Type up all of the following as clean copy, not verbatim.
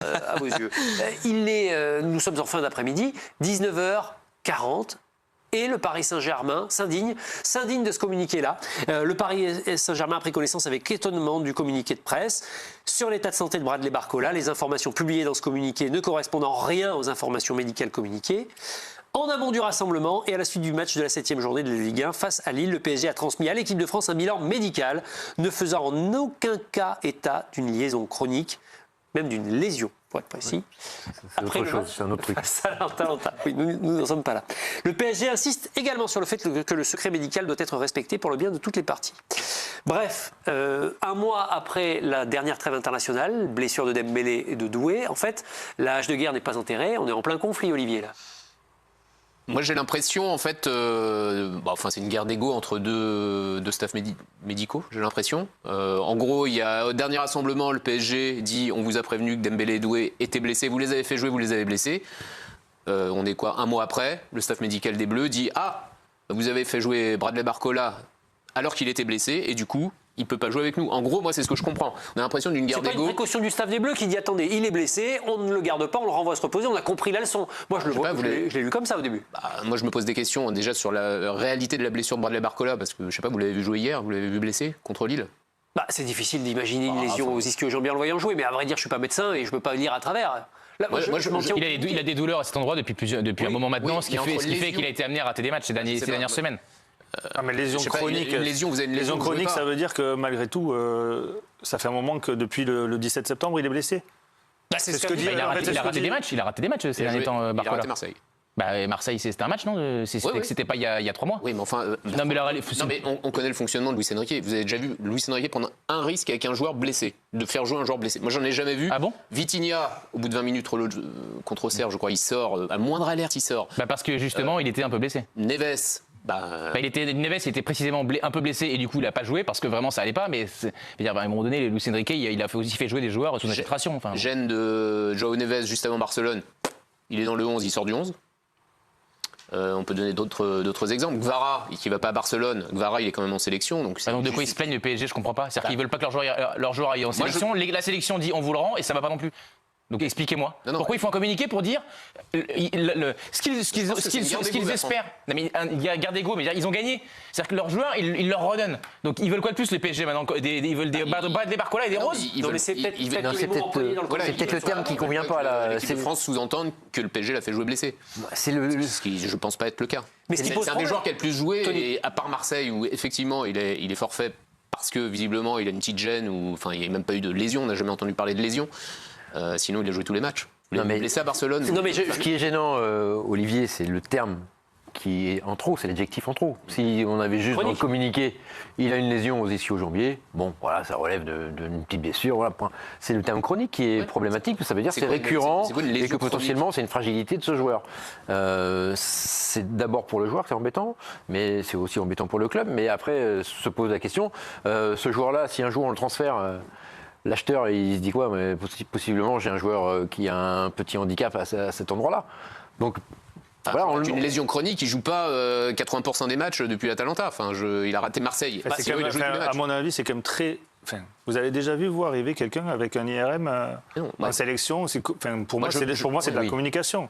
à vos yeux. Nous sommes en fin d'après-midi, 19h40. Et le Paris Saint-Germain s'indigne de ce communiqué-là. Le Paris Saint-Germain a pris connaissance avec étonnement du communiqué de presse sur l'état de santé de Bradley Barcola. Les informations publiées dans ce communiqué ne correspondent en rien aux informations médicales communiquées. En amont du rassemblement et à la suite du match de la 7e journée de la Ligue 1 face à Lille, le PSG a transmis à l'équipe de France un bilan médical ne faisant en aucun cas état d'une liaison chronique, même d'une lésion. Pour être précis. C'est autre chose, c'est un autre truc. Oui, nous n'en sommes pas là. Le PSG insiste également sur le fait que le secret médical doit être respecté pour le bien de toutes les parties. Bref, un mois après la dernière trêve internationale, blessure de Dembélé et de Doué, en fait, la hache de guerre n'est pas enterrée, on est en plein conflit, Olivier, là. Moi, j'ai l'impression, en fait, c'est une guerre d'ego entre deux staffs médicaux, j'ai l'impression. En gros, il y a au dernier rassemblement, le PSG dit on vous a prévenu que Dembélé et Doué étaient blessés, vous les avez fait jouer, vous les avez blessés. On est un mois après, le staff médical des Bleus dit vous avez fait jouer Bradley Barcola alors qu'il était blessé et du coup, il ne peut pas jouer avec nous. En gros, moi, c'est ce que je comprends. On a l'impression d'une guerre d'ego. C'est pas une précaution du staff des Bleus qui dit attendez, il est blessé, on ne le garde pas, on le renvoie à se reposer, on a compris la leçon. Moi, je l'ai lu comme ça au début. Moi, je me pose des questions déjà sur la réalité de la blessure de Bradley Barcola, parce que, je sais pas, vous l'avez vu jouer hier, vous l'avez vu blessé contre Lille. C'est difficile d'imaginer une lésion aux ischio-jambiens en le voyant jouer, mais à vrai dire, je ne suis pas médecin et je ne peux pas lire à travers. Là, il a des douleurs à cet endroit depuis un moment maintenant, ce qui fait qu'il a été amené à rater des matchs ces dernières semaines. Mais lésion chronique, vous avez une lésion chronique, ça veut dire que malgré tout, ça fait un moment que depuis le 17 septembre, il est blessé. C'est ce que dit. Il a raté des matchs ces derniers temps, Barcola. Il a raté Marseille. Marseille, c'était un match, non? C'était pas il y a 3 mois. Oui, mais enfin. On connaît le fonctionnement de Luis Enrique. Vous avez déjà vu Luis Enrique prendre un risque avec un joueur blessé, de faire jouer un joueur blessé. Moi, j'en ai jamais vu. Ah bon? Vitinha, au bout de 20 minutes contre Auxerre, je crois, il sort. À moindre alerte, il sort. Parce que justement, il était un peu blessé. Neves. Neves était précisément un peu blessé et du coup il n'a pas joué parce que vraiment ça allait pas, mais à un moment donné Luis Enrique il a aussi fait jouer des joueurs sous infiltration. Gêne de João Neves juste avant Barcelone, il est dans le 11, il sort du 11. On peut donner d'autres exemples. Gvara, qui ne va pas à Barcelone, Gvara il est quand même en sélection. Donc de quoi ils se plaignent le PSG, je comprends pas. C'est-à-dire qu'ils veulent pas que leur joueur aille en sélection, la sélection dit on vous le rend et ça va pas non plus. Donc expliquez-moi. Pourquoi il faut en communiquer pour dire ce qu'ils espèrent. Non, mais il y a garde d'ego, mais ils ont gagné. C'est-à-dire que leurs joueurs, ils leur redonnent. Donc ils veulent quoi de plus les PSG maintenant? Ils veulent des Barcola et des Roses. C'est peut-être le terme qui convient pas à l'équipe de France sous-entendre que le PSG l'a fait jouer blessé. Ce qui, je pense pas être le cas. Mais c'est un des joueurs qui a le plus joué, et à part Marseille où effectivement il est forfait parce que visiblement il a une petite gêne ou enfin il n'y a même pas eu de lésion, on n'a jamais entendu parler de lésion. Sinon, il a joué tous les matchs. Il est blessé à Barcelone. Ce qui est gênant, Olivier, c'est le terme qui est en trop, c'est l'adjectif en trop. Si on avait juste dans le communiqué, il a une lésion aux ischio-jambiers, bon, voilà, ça relève d'une petite blessure, voilà, point. C'est le terme chronique qui est problématique, ça veut dire que c'est récurrent et que potentiellement c'est une fragilité de ce joueur. C'est d'abord pour le joueur que c'est embêtant, mais c'est aussi embêtant pour le club. Mais après, se pose la question, ce joueur-là, si un jour on le transfère... L'acheteur, il se dit quoi? Mais possiblement, j'ai un joueur qui a un petit handicap à cet endroit-là. Donc, une lésion chronique, il joue pas 80% des matchs depuis l'Atalanta. Il a raté Marseille. À mon avis, c'est quand même très. Vous avez déjà vu arriver quelqu'un avec un IRM en sélection? Pour moi, c'est de la communication.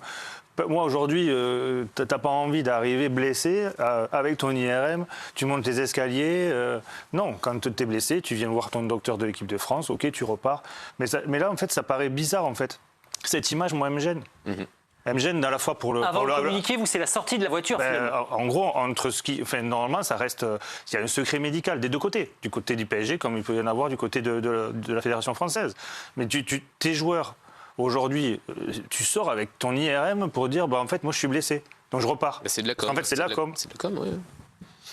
Moi, aujourd'hui, tu n'as pas envie d'arriver blessé avec ton IRM, tu montes les escaliers. Non, quand tu es blessé, tu viens voir ton docteur de l'équipe de France, ok, tu repars. Mais là, en fait, ça paraît bizarre, en fait. Cette image, moi, elle me gêne. Elle me gêne à la fois pour le... Avant de communiquer, c'est la sortie de la voiture, finalement. En gros, entre ce qui... normalement, ça reste... Il y a un secret médical des deux côtés. Du côté du PSG, comme il peut y en avoir du côté de la Fédération française. Mais tes joueurs... Aujourd'hui, tu sors avec ton IRM pour dire en fait, moi, je suis blessé. Donc, je repars. C'est de la com. En fait, c'est de la com. C'est de la com, oui.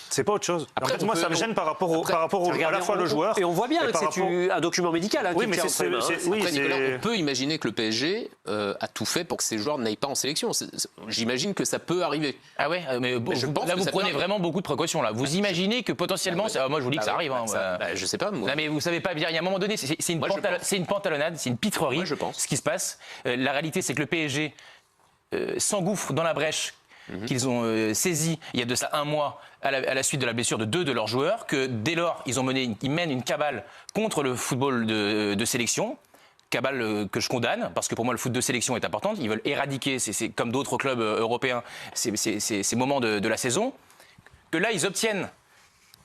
C'est pas autre chose. Après, en fait, moi, ça me gêne par rapport à la fois le joueur. Et on voit bien que c'est un document médical. Oui, mais on peut imaginer que le PSG a tout fait pour que ces joueurs n'aillent pas en sélection. J'imagine que ça peut arriver. Ah ouais, mais là, vous prenez vraiment beaucoup de précautions. Là. Vous imaginez que potentiellement, moi, je vous dis que ça arrive. Je sais pas. Moi. Non, mais vous savez pas dire. Il y a un moment donné, c'est une pantalonnade, c'est une pitrerie. Moi, je pense. Ce qui se passe. La réalité, c'est que le PSG s'engouffre dans la brèche qu'ils ont saisi il y a de ça un mois à la suite de la blessure de 2 de leurs joueurs, que dès lors ils mènent une cabale contre le football de sélection, cabale que je condamne, parce que pour moi le foot de sélection est important. Ils veulent éradiquer, c'est comme d'autres clubs européens, ces moments de la saison, que là ils obtiennent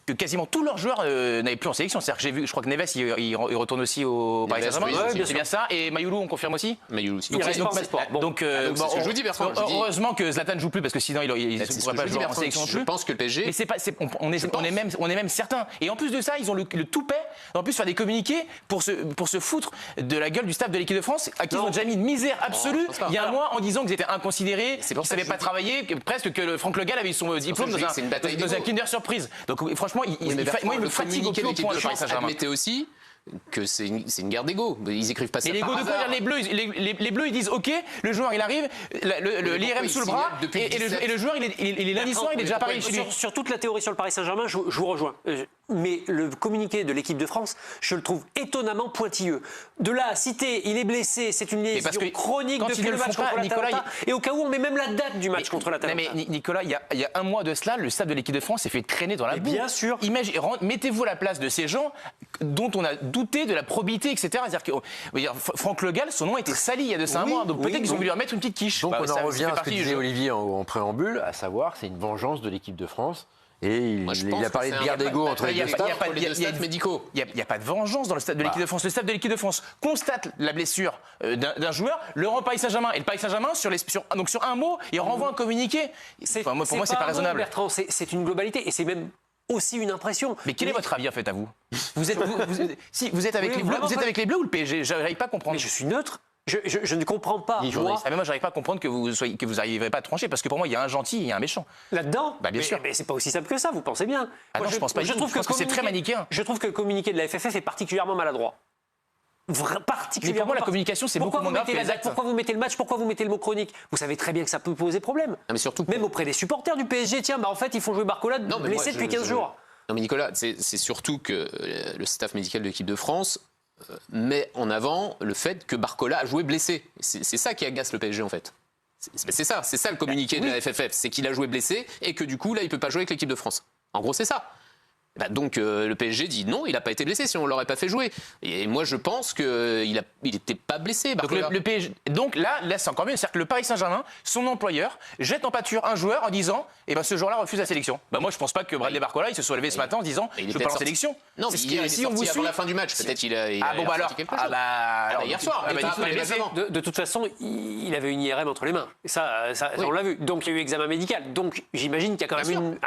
que quasiment tous leurs joueurs n'avaient plus en sélection. C'est-à-dire que j'ai vu, je crois que Neves il retourne aussi au Paris Saint-Germain. Oui, c'est bien ça. Et Mayoulou, on confirme aussi. Mayoulou aussi. Il reste en passeport. Donc, c'est ce que je vous dis, Bertrand. Heureusement que Zlatan joue plus parce que sinon il ne pourrait pas jouer en sélection Je plus. pense que le PSG. Mais c'est pas, on est même certains. Et en plus de ça, ils ont le toupet. En plus, faire des communiqués pour se foutre de la gueule du staff de l'équipe de France, à qui ils ont déjà mis une misère absolue il y a un mois en disant qu'ils étaient inconsidérés, qu'ils ne savaient pas travailler, presque que Franck Le Gall avait son diplôme dans un Kinder Surprise. Donc franchement, il me fatigue au plus haut point le Paris Saint-Germain. Admettez aussi que c'est une guerre d'ego. Ils écrivent pas ça. Et l'ego de quoi? Les Bleus, ils disent OK, le joueur il arrive, l'IRM sous le bras, et le joueur il est lundi soir, il est déjà à Paris chez lui. Sur toute la théorie sur le Paris Saint-Germain, je vous rejoins. Mais le communiqué de l'équipe de France, je le trouve étonnamment pointilleux. De là à citer, il est blessé, c'est une lésion chronique depuis le match contre l'Atalanta. Et au cas où, on met même la date du match contre l'Atalanta. Mais Nicolas, il y a un mois de cela, le staff de l'équipe de France s'est fait traîner dans la boue. Bien sûr. Mettez-vous à la place de ces gens dont on a douté de la probité, etc. C'est-à-dire que Franck Le Gall, son nom a été sali il y a de ça un mois. Donc peut-être qu'ils ont voulu leur mettre une petite quiche. Donc on en revient à ce que disait Olivier en préambule, à savoir c'est une vengeance de l'équipe de France. Et il a parlé de guerre d'ego entre les deux staffs. Il n'y a pas de vengeance dans le stade de l'équipe de France. Le staff de l'équipe de France constate la blessure d'un joueur, le rend Paris Saint-Germain. Et le Paris Saint-Germain, sur un mot, il renvoie un communiqué. Pour moi, c'est pas raisonnable. Bertrand, c'est une globalité. Et c'est même aussi une impression. Mais quel est votre avis en fait à vous? Vous êtes avec les Bleus ou le PSG? J'arrive pas à comprendre. Mais je suis neutre. Je ne comprends pas. Moi, j'arrive pas à comprendre que vous n'arriverez pas à trancher, parce que pour moi, il y a un gentil et il y a un méchant. Là-dedans? Bien sûr. Mais c'est pas aussi simple que ça, vous pensez bien. Non, je pense pas. Je trouve que c'est très manichéen. Je trouve que le communiqué de la FFF est particulièrement maladroit. Mais pour moi, la communication, c'est beaucoup moins grave que les actes. Pourquoi vous mettez le match? Pourquoi vous mettez le mot chronique? Vous savez très bien que ça peut poser problème. Mais surtout, même auprès des supporters du PSG, tiens, en fait, ils font jouer Barcola blessé depuis 15 jours. Non, mais Nicolas, c'est surtout que le staff médical de l'équipe de France met en avant le fait que Barcola a joué blessé. C'est ça qui agace le PSG en fait. C'est ça le communiqué de la FFF, c'est qu'il a joué blessé et que du coup là il peut pas jouer avec l'équipe de France. En gros c'est ça. Donc le PSG dit non, il n'a pas été blessé, sinon on l'aurait pas fait jouer. Et moi je pense qu'il n'était pas blessé. Donc, le PSG, donc là c'est encore mieux, c'est-à-dire que le Paris Saint-Germain, son employeur, jette en pâture un joueur en disant ce joueur-là refuse la sélection. Moi je pense pas que Bradley Barcola il se soit levé ce matin en disant je veux pas en sélection. Non, mais il est sorti avant la fin du match. Peut-être il a alors hier soir. De toute façon, il avait une IRM entre les mains. Ça on l'a vu. Donc il y a eu examen médical. Donc j'imagine qu'il y a quand même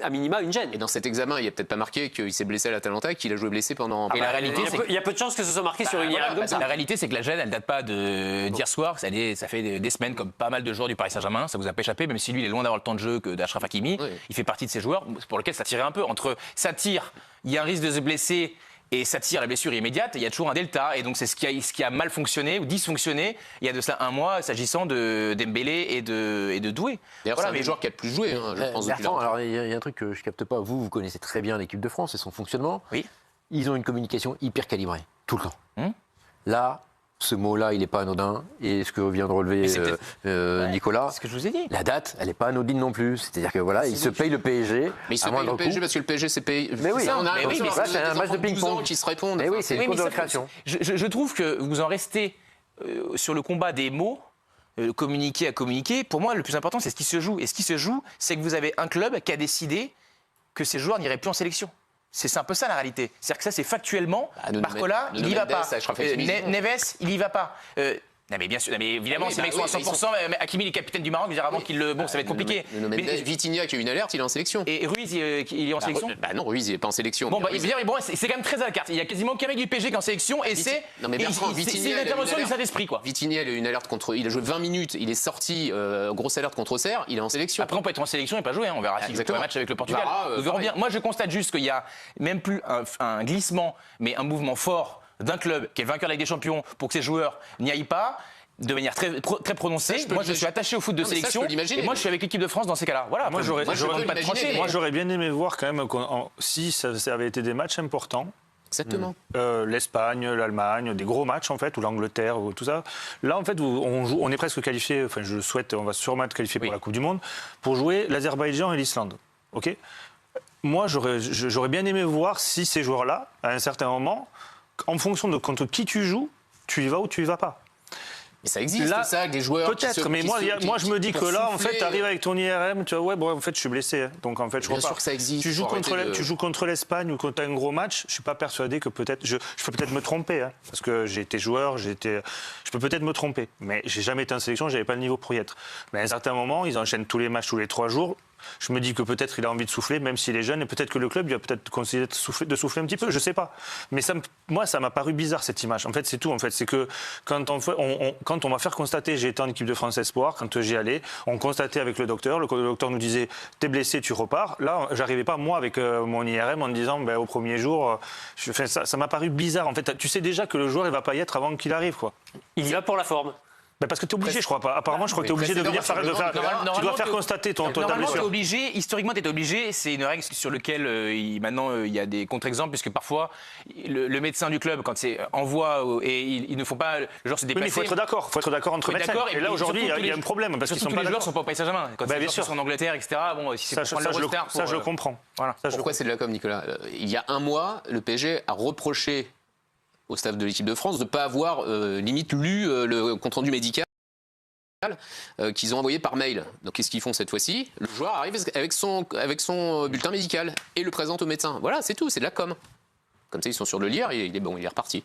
à minima une gêne. Et dans cet examen, il n'y a peut-être pas marqué qu'il s'est blessé à l'Atalanta, qu'il a joué blessé pendant. Et la réalité, il y a peu de chances que ce soit marqué sur une IRM comme ça. La réalité, c'est que la gêne, elle date pas d'hier soir. Ça fait des semaines, comme pas mal de joueurs du Paris Saint-Germain. Ça vous a pas échappé, même si lui, il est loin d'avoir le temps de jeu que d'Achraf Hakimi. Oui. Il fait partie de ces joueurs pour lesquels ça tirait un peu. Entre ça tire, il y a un risque de se blesser. Et ça tire, la blessure immédiate, il y a toujours un delta. Et donc c'est ce qui a mal fonctionné ou dysfonctionné il y a de cela un mois, s'agissant de Dembélé et de Doué. D'ailleurs, c'est un des joueurs qui a le plus joué, je pense. Bertrand, alors il y a un truc que je capte pas. Vous connaissez très bien l'équipe de France et son fonctionnement. Oui. Ils ont une communication hyper calibrée, tout le temps. Là, ce mot-là, il n'est pas anodin. Et ce que vient de relever Nicolas, c'est ce que je vous ai dit. La date, elle n'est pas anodine non plus. C'est-à-dire que voilà, il se paye le PSG. Mais il se paye le PSG parce que le PSG s'est payé. Mais oui, c'est un match de ping-pong qui se répondent. Mais oui, c'est une course de récréation. Je trouve que vous en restez sur le combat des mots. Communiquer à communiquer. Pour moi, le plus important, c'est ce qui se joue. Et ce qui se joue, c'est que vous avez un club qui a décidé que ces joueurs n'iraient plus en sélection. C'est un peu ça la réalité. C'est-à-dire que ça, c'est factuellement. Barcola, il n'y va pas. Neves, il n'y va pas. Non mais bien sûr, mais évidemment, ces mecs sont à 100%. Hakimi, il est capitaine du Maroc, avant qu'il le. Bon, ça va être compliqué. Vitinha qui a eu une alerte, il est en sélection. Et Ruiz, il est en sélection? Non, Ruiz, il n'est pas en sélection. Bon, c'est quand même très à la carte. Il y a quasiment aucun mec du PSG qui est en sélection et c'est une intervention du Saint-Esprit, quoi. Vitinha, il a eu une alerte contre. Il a joué 20 minutes, il est sorti, grosse alerte contre Auxerre, il est en sélection. Après, on peut être en sélection et pas jouer, on verra s'il joue un match avec le Portugal. Nous verrons bien. Moi, je constate juste qu'il y a même plus un glissement, mais un mouvement fort d'un club qui est vainqueur de la Ligue des Champions pour que ses joueurs n'y aillent pas. De manière très prononcée. Moi, je suis attaché au foot de sélection. Et moi, je suis avec l'équipe de France dans ces cas-là. Voilà. Moi, j'aurais bien aimé voir quand même si ça avait été des matchs importants. Exactement. L'Espagne, l'Allemagne, des gros matchs en fait, ou l'Angleterre, ou tout ça. Là, en fait, on est presque qualifié. Enfin, on va sûrement être qualifié pour la Coupe du Monde pour jouer l'Azerbaïdjan et l'Islande. Ok. Moi, j'aurais bien aimé voir si ces joueurs-là, à un certain moment, en fonction de contre qui tu joues, tu y vas ou tu y vas pas. Mais ça existe, là, ça, avec des joueurs. Peut-être, mais moi je me dis que là, en fait, tu arrives avec ton IRM, tu vois, ouais, bon, en fait, je suis blessé, hein, donc en fait, je repars. Bien sûr que ça existe. Tu joues contre l'Espagne ou contre un gros match, je suis pas persuadé que peut-être, je peux peut-être me tromper, hein, parce que j'ai été joueur, je peux peut-être me tromper, mais j'ai jamais été en sélection, j'avais pas le niveau pour y être. Mais à un certain moment, ils enchaînent tous les matchs tous les 3 jours. Je me dis que peut-être il a envie de souffler, même s'il est jeune, et peut-être que le club il va peut-être considérer de souffler un petit peu, je sais pas. Mais moi, ça m'a paru bizarre cette image. En fait, c'est tout. En fait, c'est que quand on m'a fait constater, j'ai été en équipe de France Espoir, quand j'y allais, on constatait avec le docteur nous disait t'es blessé, tu repars. Là, j'arrivais pas moi avec mon IRM en me disant au premier jour, ça m'a paru bizarre. En fait, tu sais déjà que le joueur il va pas y être avant qu'il arrive, quoi. Il y va pour la forme. Parce que tu es obligé, je crois pas. Apparemment, je crois que tu es obligé de venir faire. Tu dois faire constater ta blessure. Obligé, historiquement, tu es obligé. C'est une règle sur laquelle maintenant il y a des contre-exemples, puisque parfois le médecin du club, quand c'est envoie et ils ne font pas. Le joueur se déplace. Mais il faut être d'accord. Il faut être d'accord entre médecins. Et là, aujourd'hui, il y a un problème. Parce qu'ils sont pas. Les joueurs sont pas au Paris Saint-Germain. Quand les joueurs sont en Angleterre, etc. Bon, si c'est pour prendre l'Eurostar. Ça, je le comprends. Pourquoi c'est de la com, Nicolas ? Il y a un mois, le PSG a reproché au staff de l'équipe de France de ne pas avoir limite lu le compte-rendu médical qu'ils ont envoyé par mail. Donc qu'est-ce qu'ils font cette fois-ci ? Le joueur arrive avec son bulletin médical et le présente au médecin. Voilà, c'est tout, c'est de la com. Comme ça, ils sont sûrs de le lire, il est bon, il est reparti.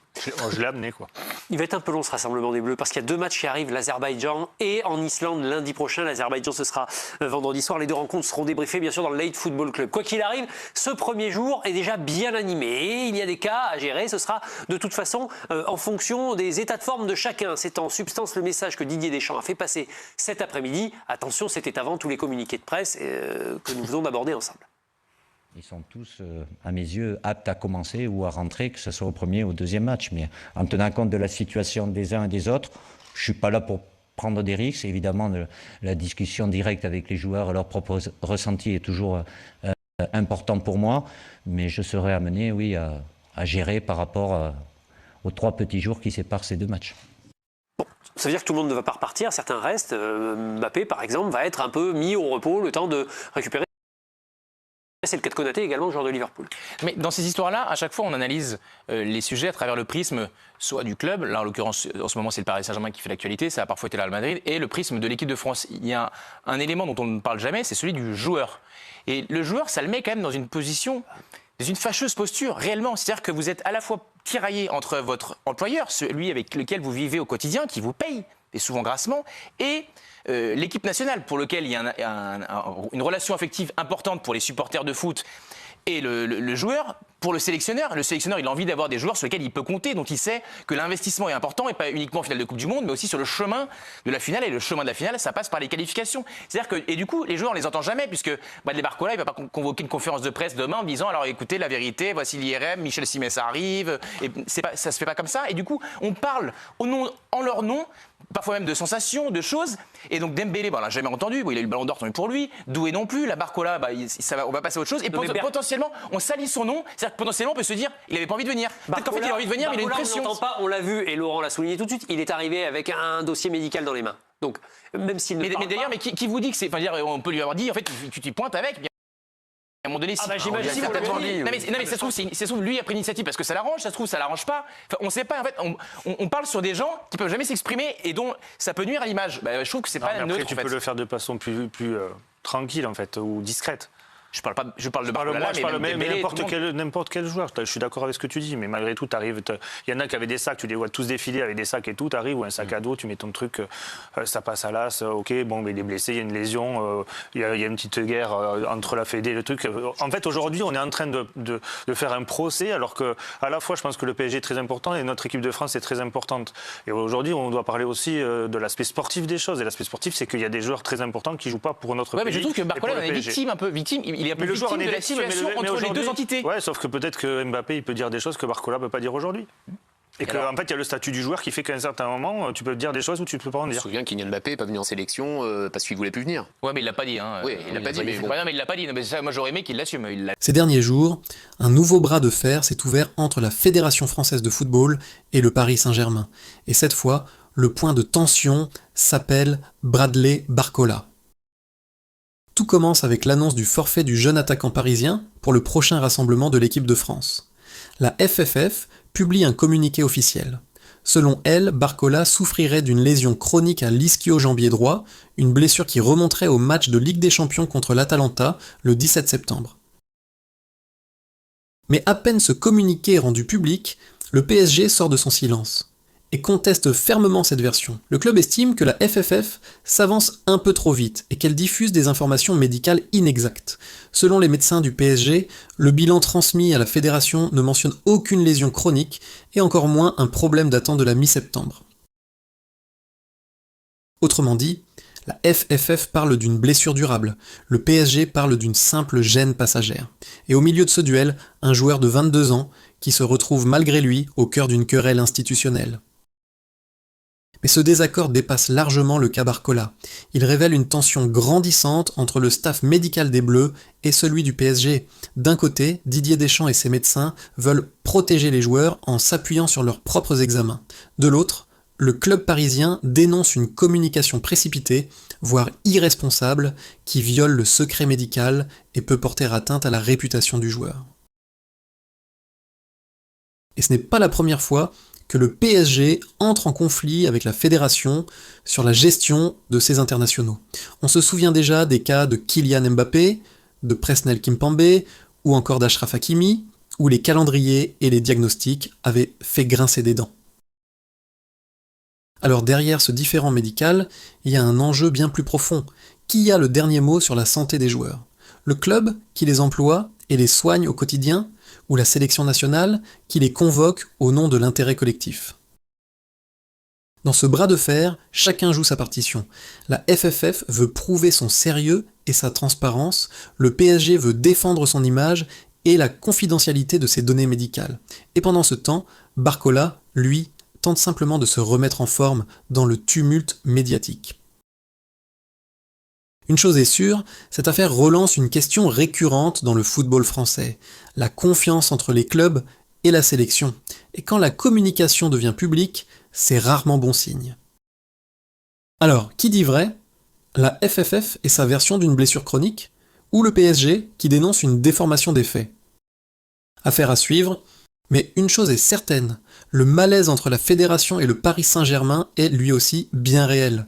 Je l'ai amené, quoi. Il va être un peu long, ce rassemblement des Bleus, parce qu'il y a 2 matchs qui arrivent, l'Azerbaïdjan et en Islande lundi prochain. L'Azerbaïdjan, ce sera vendredi soir. Les 2 rencontres seront débriefées, bien sûr, dans le Late Football Club. Quoi qu'il arrive, ce premier jour est déjà bien animé. Et il y a des cas à gérer. Ce sera de toute façon en fonction des états de forme de chacun. C'est en substance le message que Didier Deschamps a fait passer cet après-midi. Attention, c'était avant tous les communiqués de presse que nous venons d'aborder ensemble. Ils sont tous, à mes yeux, aptes à commencer ou à rentrer, que ce soit au premier ou au deuxième match. Mais en tenant compte de la situation des uns et des autres, je ne suis pas là pour prendre des risques. Évidemment, la discussion directe avec les joueurs, leur propre ressenti est toujours important pour moi. Mais je serai amené, oui, à gérer par rapport aux 3 petits jours qui séparent ces 2 matchs. Bon, ça veut dire que tout le monde ne va pas repartir. Certains restent. Mbappé, par exemple, va être un peu mis au repos, le temps de récupérer. C'est le cas de Konaté également, joueur de Liverpool. Mais dans ces histoires-là, à chaque fois, on analyse les sujets à travers le prisme soit du club, là en l'occurrence, en ce moment c'est le Paris Saint-Germain qui fait l'actualité, ça a parfois été le Real Madrid, et le prisme de l'équipe de France. Il y a un élément dont on ne parle jamais, c'est celui du joueur. Et le joueur, ça le met quand même dans une position, dans une fâcheuse posture, réellement. C'est-à-dire que vous êtes à la fois tiraillé entre votre employeur, celui avec lequel vous vivez au quotidien, qui vous paye, et souvent grassement, et l'équipe nationale, pour lequel il y a une relation affective importante pour les supporters de foot et le joueur. Pour le sélectionneur, il a envie d'avoir des joueurs sur lesquels il peut compter, dont il sait que l'investissement est important, et pas uniquement en finale de Coupe du Monde, mais aussi sur le chemin de la finale. Et le chemin de la finale, ça passe par les qualifications. C'est-à-dire que, et du coup, les joueurs, on les entend jamais, puisque Bradley Barcola, il va pas convoquer une conférence de presse demain en disant, alors écoutez, la vérité, voici l'IRM, Michel Simès arrive, et ça se fait pas comme ça. Et du coup, on parle en leur nom, parfois même de sensations, de choses. Et donc Dembélé, on l'a jamais entendu, il a eu le ballon d'or, tant mieux pour lui. Doué non plus, la Barcola, on va passer à autre chose. Et potentiellement, on salit son nom. C'est-à-dire que potentiellement, on peut se dire, il n'avait pas envie de venir. Peut-être qu'en fait, il a envie de venir, mais il a une pression. On l'a vu, et Laurent l'a souligné tout de suite, il est arrivé avec un dossier médical dans les mains. Donc, même s'il ne parle d'ailleurs, pas... mais qui vous dit que c'est... on peut lui avoir dit, en fait, tu t'y pointes avec... À un moment donné, mais ça se trouve, lui a pris l'initiative parce que ça l'arrange, ça se trouve, ça l'arrange pas. Enfin, on sait pas, en fait, on parle sur des gens qui peuvent jamais s'exprimer et dont ça peut nuire à l'image. Je trouve que c'est pas neutre. Tu peux le faire de façon plus tranquille, en fait, ou discrète. Je parle de Barcola, mais n'importe quel joueur. Je suis d'accord avec ce que tu dis, mais malgré tout, il y en a qui avaient des sacs, tu les vois tous défiler avec des sacs et tout, t'arrives ou un sac à dos, tu mets ton truc, ça passe à l'as, ok, bon, mais il est blessé, il y a une lésion, il y a une petite guerre entre la Fédé et le truc. En fait, aujourd'hui, on est en train de faire un procès, alors que à la fois, je pense que le PSG est très important et notre équipe de France est très importante. Et aujourd'hui, on doit parler aussi de l'aspect sportif des choses. Et l'aspect sportif, c'est qu'il y a des joueurs très importants qui jouent pas pour notre pays. Mais je trouve que Barcola est victime. Il est un peu victime de la situation entre les 2 entités. Ouais, sauf que peut-être que Mbappé il peut dire des choses que Barcola peut pas dire aujourd'hui. Et qu'en fait, il y a le statut du joueur qui fait qu'à un certain moment, tu peux dire des choses ou tu ne peux pas en dire. Je me souviens qu'Kylian Mbappé n'est pas venu en sélection parce qu'il ne voulait plus venir. Ouais, mais il ne l'a pas dit. Oui, il ne l'a pas dit. Mais il l'a pas dit. Mais ça, moi, j'aurais aimé qu'il l'assume. Ces derniers jours, un nouveau bras de fer s'est ouvert entre la Fédération française de football et le Paris Saint-Germain. Et cette fois, le point de tension s'appelle Bradley Barcola. Tout commence avec l'annonce du forfait du jeune attaquant parisien pour le prochain rassemblement de l'équipe de France. La FFF publie un communiqué officiel. Selon elle, Barcola souffrirait d'une lésion chronique à l'ischio-jambier droit, une blessure qui remonterait au match de Ligue des Champions contre l'Atalanta le 17 septembre. Mais à peine ce communiqué rendu public, le PSG sort de son silence et conteste fermement cette version. Le club estime que la FFF s'avance un peu trop vite et qu'elle diffuse des informations médicales inexactes. Selon les médecins du PSG, le bilan transmis à la fédération ne mentionne aucune lésion chronique et encore moins un problème datant de la mi-septembre. Autrement dit, la FFF parle d'une blessure durable, le PSG parle d'une simple gêne passagère. Et au milieu de ce duel, un joueur de 22 ans qui se retrouve malgré lui au cœur d'une querelle institutionnelle. Mais ce désaccord dépasse largement le cas Barcola. Il révèle une tension grandissante entre le staff médical des Bleus et celui du PSG. D'un côté, Didier Deschamps et ses médecins veulent protéger les joueurs en s'appuyant sur leurs propres examens. De l'autre, le club parisien dénonce une communication précipitée, voire irresponsable, qui viole le secret médical et peut porter atteinte à la réputation du joueur. Et ce n'est pas la première fois que le PSG entre en conflit avec la fédération sur la gestion de ses internationaux. On se souvient déjà des cas de Kylian Mbappé, de Presnel Kimpembe ou encore d'Achraf Hakimi, où les calendriers et les diagnostics avaient fait grincer des dents. Alors derrière ce différend médical, il y a un enjeu bien plus profond. Qui a le dernier mot sur la santé des joueurs ? Le club qui les emploie et les soigne au quotidien, ou la sélection nationale qui les convoque au nom de l'intérêt collectif. Dans ce bras de fer, chacun joue sa partition. La FFF veut prouver son sérieux et sa transparence, le PSG veut défendre son image et la confidentialité de ses données médicales. Et pendant ce temps, Barcola, lui, tente simplement de se remettre en forme dans le tumulte médiatique. Une chose est sûre, cette affaire relance une question récurrente dans le football français, la confiance entre les clubs et la sélection. Et quand la communication devient publique, c'est rarement bon signe. Alors, qui dit vrai ? La FFF et sa version d'une blessure chronique ? Ou le PSG qui dénonce une déformation des faits ? Affaire à suivre, mais une chose est certaine, le malaise entre la fédération et le Paris Saint-Germain est lui aussi bien réel.